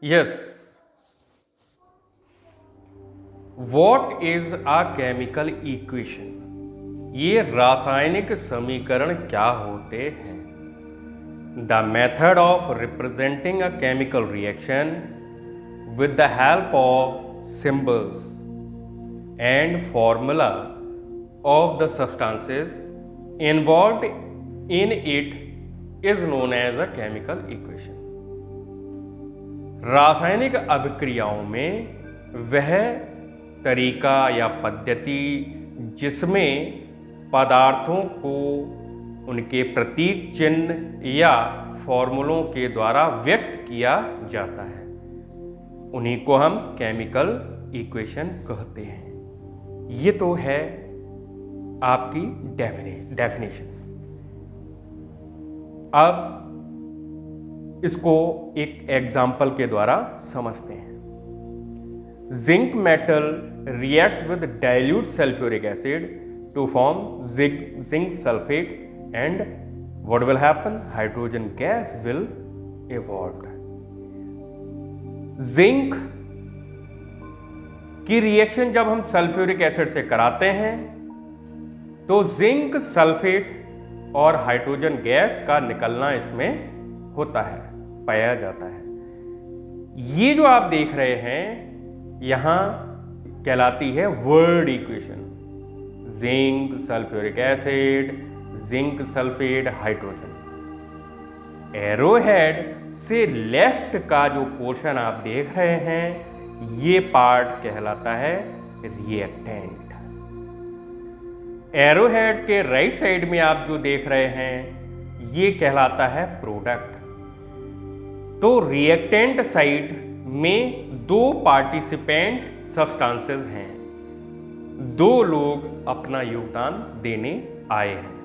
Yes, what is a chemical equation? ये रासायनिक समीकरण क्या होते हैं? The method of representing a chemical reaction with the help of symbols and formula of the substances involved in it is known as a chemical equation. रासायनिक अभिक्रियाओं में वह तरीका या पद्धति जिसमें पदार्थों को उनके प्रतीक चिन्ह या फॉर्मूलों के द्वारा व्यक्त किया जाता है, उन्हीं को हम केमिकल इक्वेशन कहते हैं। ये तो है आपकी डेफिनेशन। अब इसको एक एग्जाम्पल के द्वारा समझते हैं। Zinc metal reacts with dilute sulfuric acid to form zinc sulfate, and what will happen? Hydrogen gas will evolve. Zinc की रिएक्शन जब हम सल्फ्यूरिक एसिड से कराते हैं तो जिंक सल्फेट और हाइड्रोजन गैस का निकलना इसमें होता है, पाया जाता है। ये जो आप देख रहे हैं यहां कहलाती है word equation. Zinc sulphuric acid, zinc sulphate, hydrogen. Arrowhead से लेफ्ट का जो पोर्शन आप देख रहे हैं ये पार्ट कहलाता है रिएक्टेंट। एरोहेड के राइट साइड में आप जो देख रहे हैं ये कहलाता है प्रोडक्ट। तो रिएक्टेंट साइड में दो पार्टिसिपेंट सब्सटेंसेस हैं, दो लोग अपना योगदान देने आए हैं,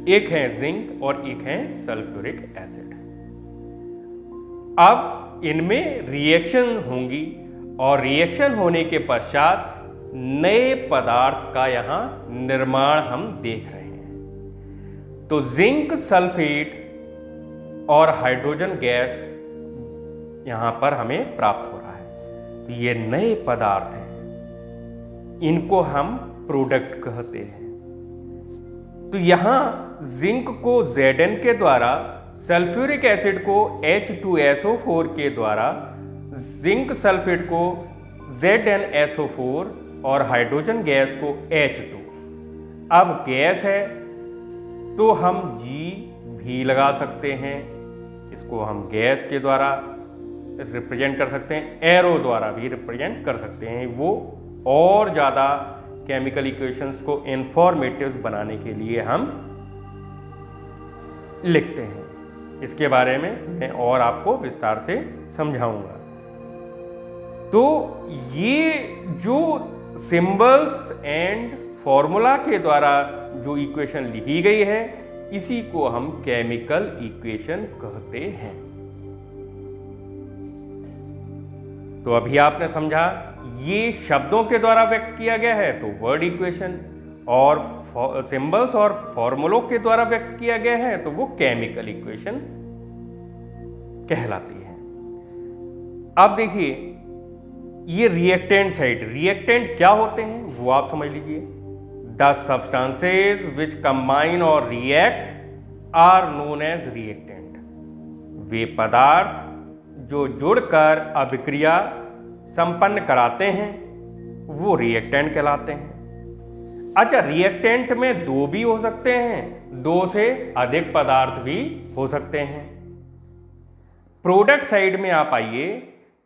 एक है जिंक और एक है सल्फ्यूरिक एसिड। अब इनमें रिएक्शन होंगी और रिएक्शन होने के पश्चात नए पदार्थ का यहां निर्माण हम देख रहे हैं। तो जिंक सल्फेट और हाइड्रोजन गैस यहां पर हमें प्राप्त हो रहा है। तो ये नए पदार्थ हैं, इनको हम प्रोडक्ट कहते हैं। तो यहां जिंक को Zn के द्वारा, सल्फ्यूरिक एसिड को H2SO4 के द्वारा, जिंक सल्फेट को ZnSO4 और हाइड्रोजन गैस को H2। अब गैस है तो हम G भी लगा सकते हैं, इसको हम गैस के द्वारा रिप्रेजेंट कर सकते हैं, एरो द्वारा भी रिप्रेजेंट कर सकते हैं। वो और ज़्यादा केमिकल इक्वेशंस को इंफॉर्मेटिव बनाने के लिए हम लिखते हैं। इसके बारे में मैं और आपको विस्तार से समझाऊंगा। तो ये जो सिंबल्स एंड फॉर्मूला के द्वारा जो इक्वेशन लिखी गई है इसी को हम केमिकल इक्वेशन कहते हैं। तो अभी आपने समझा ये शब्दों के द्वारा व्यक्त किया गया है तो वर्ड इक्वेशन, और सिंबल्स और फॉर्मूलों के द्वारा व्यक्त किया गया है तो वो केमिकल इक्वेशन कहलाती है। अब देखिए ये रिएक्टेंट साइड, रिएक्टेंट क्या होते हैं वो आप समझ लीजिए। द सब्सटेंसेज विच कंबाइन और react are known as reactant. वे पदार्थ जो जुड़कर अभिक्रिया संपन्न कराते हैं वो रिएक्टेंट कहलाते हैं। अच्छा, रिएक्टेंट में दो भी हो सकते हैं, दो से अधिक पदार्थ भी हो सकते हैं। प्रोडक्ट साइड में आप आइए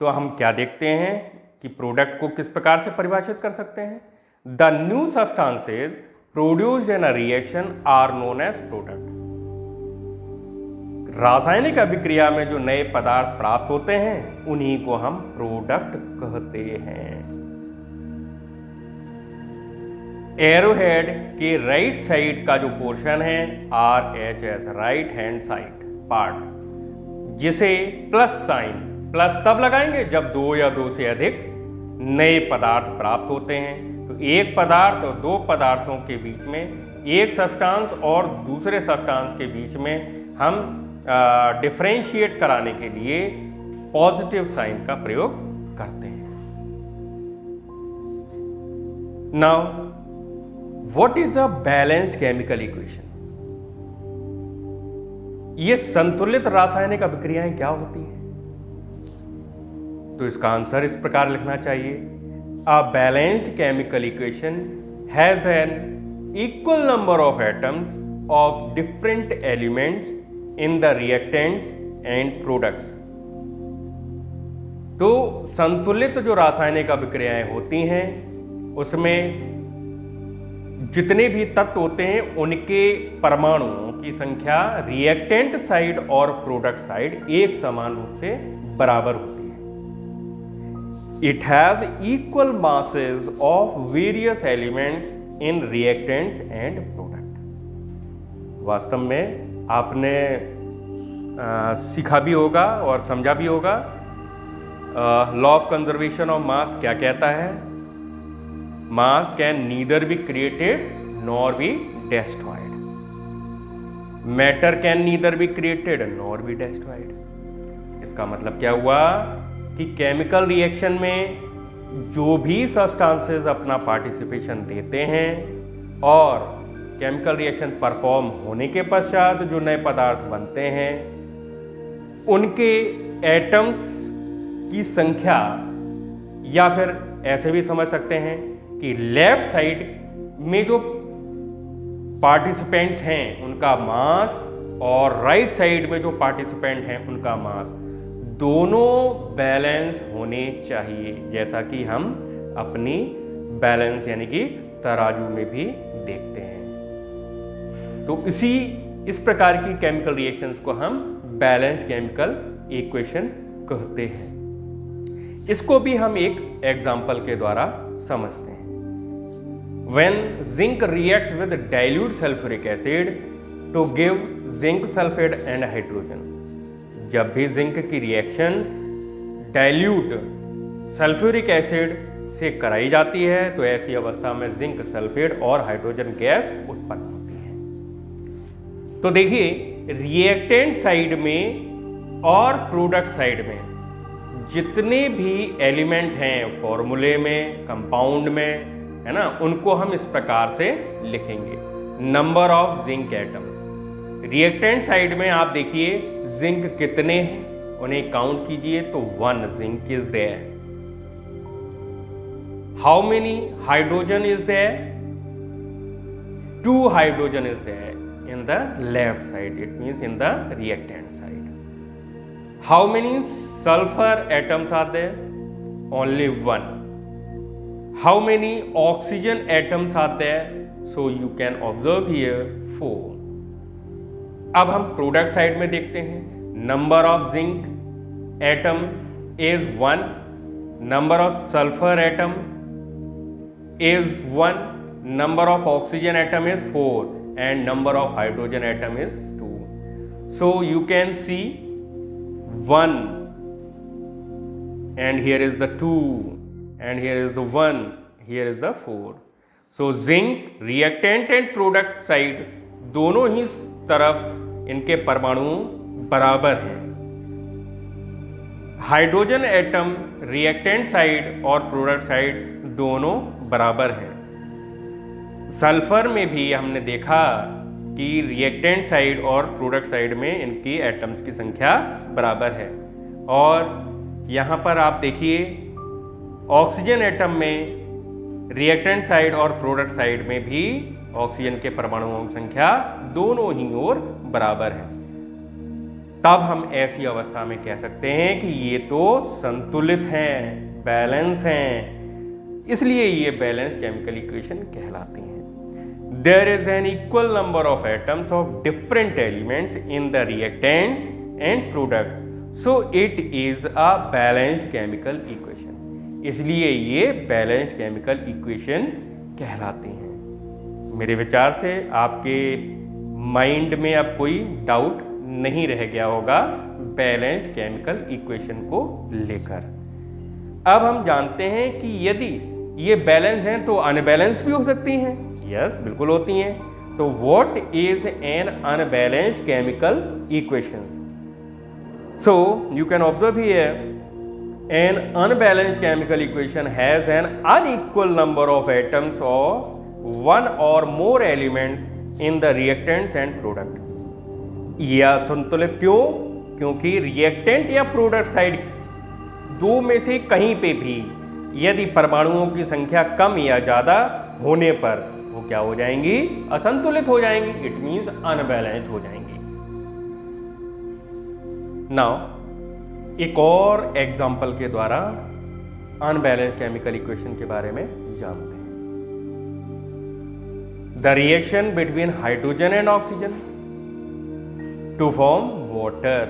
तो हम क्या देखते हैं कि प्रोडक्ट को किस प्रकार से परिभाषित कर सकते हैं। The new substances produced in a reaction are known as product. रासायनिक अभिक्रिया में जो नए पदार्थ प्राप्त होते हैं उन्हीं को हम प्रोडक्ट कहते हैं। एरोहेड के राइट साइड का जो पोर्शन है RHS, right hand side part, जिसे प्लस साइन, प्लस तब लगाएंगे जब दो या दो से अधिक नए पदार्थ प्राप्त होते हैं। तो एक पदार्थ और दो पदार्थों के बीच में, एक सब्सटेंस और दूसरे सब्सटेंस के बीच में हम डिफरेंशिएट कराने के लिए पॉजिटिव साइन का प्रयोग करते हैं। Now what is a balanced chemical equation? ये संतुलित रासायनिक अभिक्रियाएं क्या होती हैं? तो इसका आंसर इस प्रकार लिखना चाहिए, अ balanced chemical equation has an equal number of atoms of different elements in the reactants and products. तो संतुलित जो रासायनिक अभिक्रियाएं होती हैं उसमें जितने भी तत्व होते हैं उनके परमाणुओं की संख्या रिएक्टेंट साइड और प्रोडक्ट साइड एक समान रूप से बराबर होती है। It has equal masses of various elements in reactants and product. वास्तव में आपने सीखा भी होगा और समझा भी होगा, law of conservation of mass क्या कहता है? मास can neither be created nor be destroyed. Matter can neither be created nor be destroyed. इसका मतलब क्या हुआ कि केमिकल रिएक्शन में जो भी सब्सटेंसेस अपना पार्टिसिपेशन देते हैं और केमिकल रिएक्शन परफॉर्म होने के पश्चात जो नए पदार्थ बनते हैं उनके एटम्स की संख्या, या फिर ऐसे भी समझ सकते हैं कि लेफ्ट साइड में जो पार्टिसिपेंट्स हैं उनका मास और राइट साइड में जो पार्टिसिपेंट हैं उनका मास दोनों बैलेंस होने चाहिए, जैसा कि हम अपनी बैलेंस यानी कि तराजू में भी देखते हैं। तो इस प्रकार की केमिकल रिएक्शंस को हम बैलेंस्ड केमिकल इक्वेशन कहते हैं। इसको भी हम एक एग्जांपल के द्वारा समझते हैं। When zinc reacts with dilute sulfuric acid to give zinc sulfate and hydrogen, जब भी जिंक की रिएक्शन डाइल्यूट सल्फ्यूरिक एसिड से कराई जाती है तो ऐसी अवस्था में जिंक सल्फेट और हाइड्रोजन गैस उत्पन्न होती है। तो देखिए, रिएक्टेंट साइड में और प्रोडक्ट साइड में जितने भी एलिमेंट हैं फॉर्मूले में, कंपाउंड में, है ना, उनको हम इस प्रकार से लिखेंगे, number of zinc atoms. Reactant side में आप देखिए जिंक कितने हैं, उन्हें काउंट कीजिए तो 1 zinc is there. How many hydrogen is there? 2 hydrogen is there in the left side, it means in the reactant side. How many sulphur atoms are there? Only 1. How many oxygen atoms are there? So you can observe here 4. अब हम product side में देखते हैं, number of zinc atom is 1, number of sulphur atom is 1, number of oxygen atom is 4 and number of hydrogen atom is 2. So you can see 1 and here is the 2 and here is the 1, here is the 4. So zinc reactant and product side दोनों ही तरफ इनके परमाणु बराबर हैं। Hydrogen atom reactant side और product side दोनों बराबर हैं। सल्फर में भी हमने देखा कि रिएक्टेंट साइड और प्रोडक्ट साइड में इनकी एटम्स की संख्या बराबर है। और यहाँ पर आप देखिए ऑक्सीजन एटम में रिएक्टेंट साइड और प्रोडक्ट साइड में भी ऑक्सीजन के परमाणुओं की संख्या दोनों ही ओर बराबर है। तब हम ऐसी अवस्था में कह सकते हैं कि ये तो संतुलित हैं, बैलेंस हैं, इसलिए ये बैलेंस केमिकल इक्वेशन कहलाती हैं। There is an equal number of atoms of different elements in the reactants and product, so it is a balanced chemical equation. इसलिए ये बैलेंस्ड केमिकल इक्वेशन कहलाती हैं। मेरे विचार से आपके माइंड में अब कोई डाउट नहीं रह गया होगा बैलेंस्ड केमिकल इक्वेशन को लेकर। अब हम जानते हैं कि यदि ये बैलेंस हैं तो अनबैलेंस भी हो सकती हैं। यस, बिल्कुल होती हैं। तो what is an unbalanced chemical equations? So you can observe here an unbalanced chemical equation has an unequal number of atoms of one or more elements in the reactants and product. यह असंतुलित क्यों? क्योंकि reactant या product side दो में से कहीं पे भी यदि परमाणुओं की संख्या कम या ज्यादा होने पर वो क्या हो जाएंगी? असंतुलित हो जाएंगी. इट मींस अनबैलेंस्ड हो जाएंगी. नाउ एक और एग्जाम्पल के द्वारा अनबैलेंस्ड केमिकल इक्वेशन के बारे में जानते हैं. The reaction between hydrogen and oxygen to form water.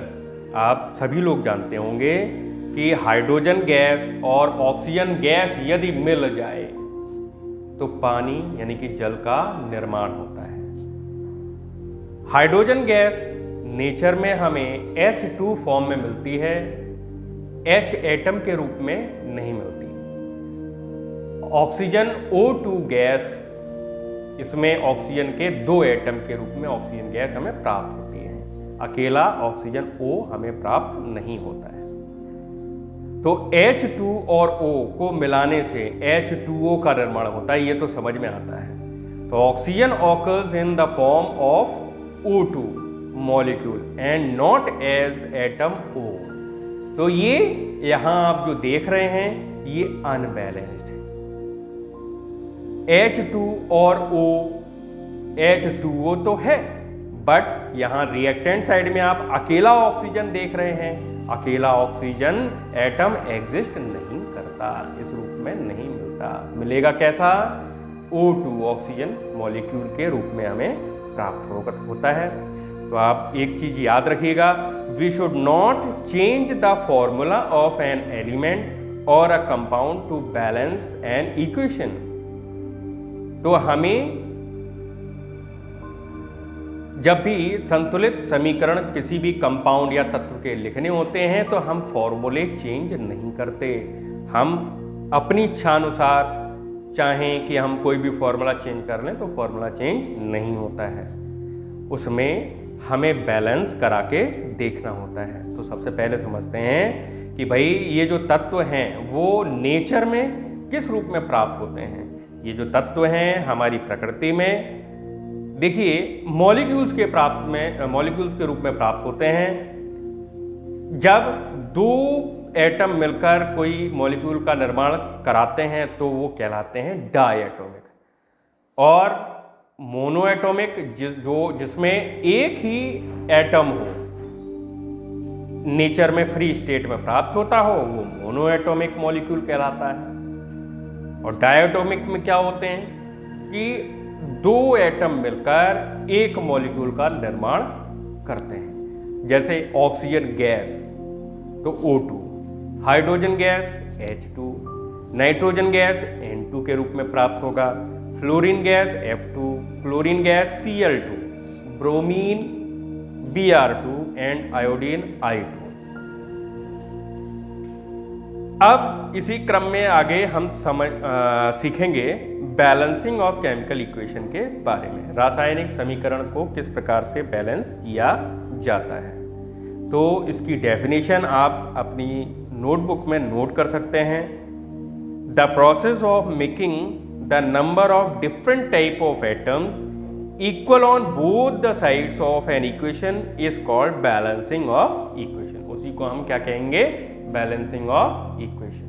आप सभी लोग जानते होंगे कि हाइड्रोजन गैस और ऑक्सीजन गैस यदि मिल जाए तो पानी यानी कि जल का निर्माण होता है. हाइड्रोजन गैस नेचर में हमें H2 फॉर्म में मिलती है, H एटम के रूप में नहीं मिलती. ऑक्सीजन O2 गैस, इसमें ऑक्सीजन के 2 एटम के रूप में ऑक्सीजन गैस हमें प्राप्त होती है. अकेला ऑक्सीजन O हमें प्राप्त नहीं होता है. तो H2 और O को मिलाने से H2O का निर्माण होता है. ये तो समझ में आता है. तो oxygen occurs in the form of O2 molecule and not as atom O. तो ये यहां आप जो देख रहे हैं ये अनबैलेंस्ड है. H2 और O, H2O तो है बट यहां रिएक्टेंट साइड में आप अकेला ऑक्सीजन देख रहे हैं. अकेला ऑक्सीजन एटम एग्जिस्ट नहीं करता, इस रूप में नहीं मिलता. मिलेगा कैसा? O2 ऑक्सीजन मॉलिक्यूल के रूप में हमें प्राप्त होता है. तो आप एक चीज याद रखिएगा, we should not change the formula of an element और a compound to balance an equation. तो हमें जब भी संतुलित समीकरण किसी भी कंपाउंड या तत्व के लिखने होते हैं तो हम फॉर्मूले चेंज नहीं करते. हम अपनी इच्छानुसार चाहें कि हम कोई भी फॉर्मूला चेंज कर लें तो फॉर्मूला चेंज नहीं होता है. उसमें हमें बैलेंस करा के देखना होता है. तो सबसे पहले समझते हैं कि भाई ये जो तत्व हैं वो नेचर में किस रूप में प्राप्त होते हैं. ये जो तत्व हैं हमारी प्रकृति में देखिए मॉलिक्यूल्स के रूप में प्राप्त होते हैं. जब 2 एटम मिलकर कोई मॉलिक्यूल का निर्माण कराते हैं तो वो कहलाते हैं डायएटॉमिक. और मोनोएटॉमिक जिसमें एक ही एटम हो, नेचर में फ्री स्टेट में प्राप्त होता हो, वो मोनोएटॉमिक मॉलिक्यूल कहलाता है. और डायएटॉमिक में क्या होते हैं कि 2 एटम मिलकर एक मॉलिक्यूल का निर्माण करते हैं. जैसे ऑक्सीजन गैस तो O2, hydrogen gas H2, nitrogen gas N2 के रूप में प्राप्त होगा, fluorine gas F2, chlorine gas Cl2, bromine Br2 and iodine I2. अब इसी क्रम में आगे हम सीखेंगे बैलेंसिंग ऑफ केमिकल इक्वेशन के बारे में. रासायनिक समीकरण को किस प्रकार से बैलेंस किया जाता है. तो इसकी डेफिनेशन आप अपनी नोटबुक में नोट कर सकते हैं. The process of making the number of different type of atoms equal on both the sides of an equation is called balancing of equation. उसी को हम क्या कहेंगे? Balancing of equation.